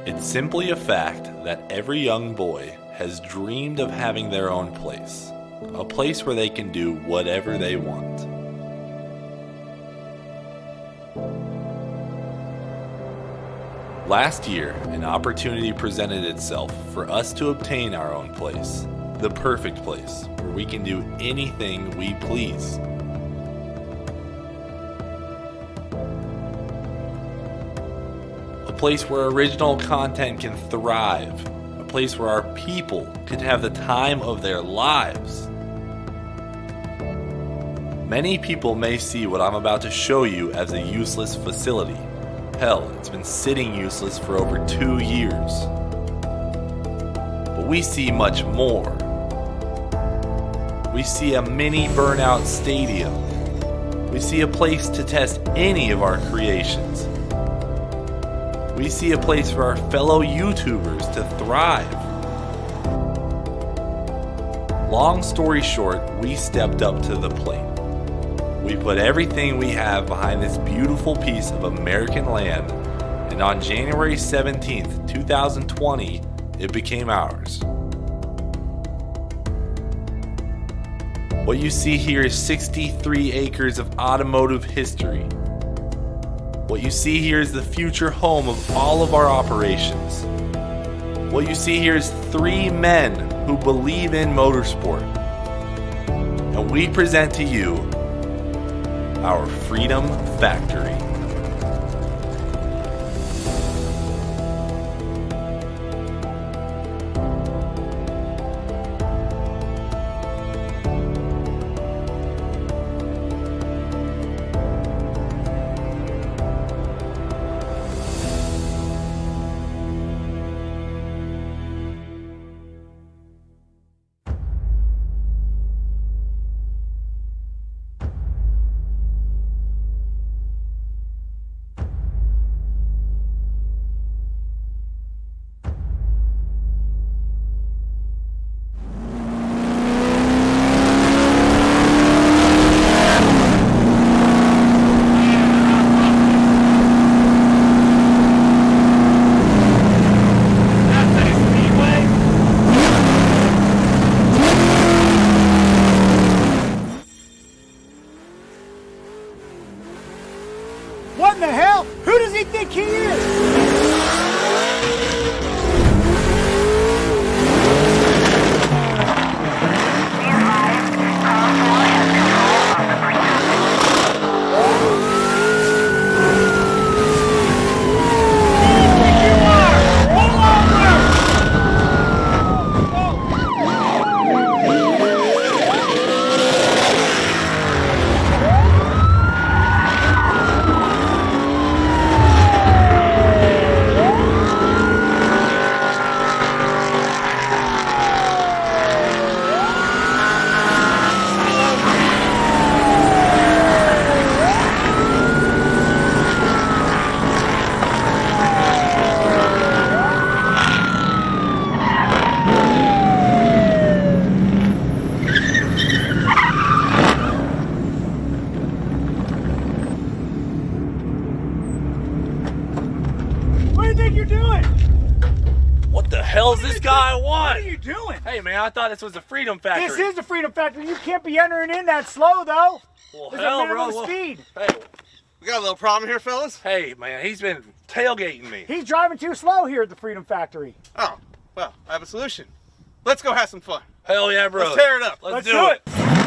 It's simply a fact that every young boy has dreamed of having their own place, a place where they can do whatever they want. Last year, an opportunity presented itself for us to obtain our own place, the perfect place where we can do anything we please. A place where original content can thrive, a place where our people can have the time of their lives. Many people may see what I'm about to show you as a useless facility. Hell, it's been sitting useless for over 2 years. But we see much more. We see a mini burnout stadium. We see a place to test any of our creations. We see a place for our fellow YouTubers to thrive. Long story short, we stepped up to the plate. We put everything we have behind this beautiful piece of American land, and on January 17th, 2020, it became ours. What you see here is 63 acres of automotive history. What you see here is the future home of all of our operations. What you see here is 3 men who believe in motorsport. And we present to you our Freedom Factory. What in the hell? Who does he think he is? What the hell's this guy want? What are you doing? Hey man, I thought this was the Freedom Factory. This is the Freedom Factory. You can't be entering in that slow, though. Well, There's hell, a minimum bro. speed. Hey, We got a little problem here, fellas. hey, man, he's been tailgating me. He's driving too slow here at the Freedom Factory. Oh, well, I have a solution. Let's go have some fun. Hell yeah, bro. Let's tear it up. Let's do it.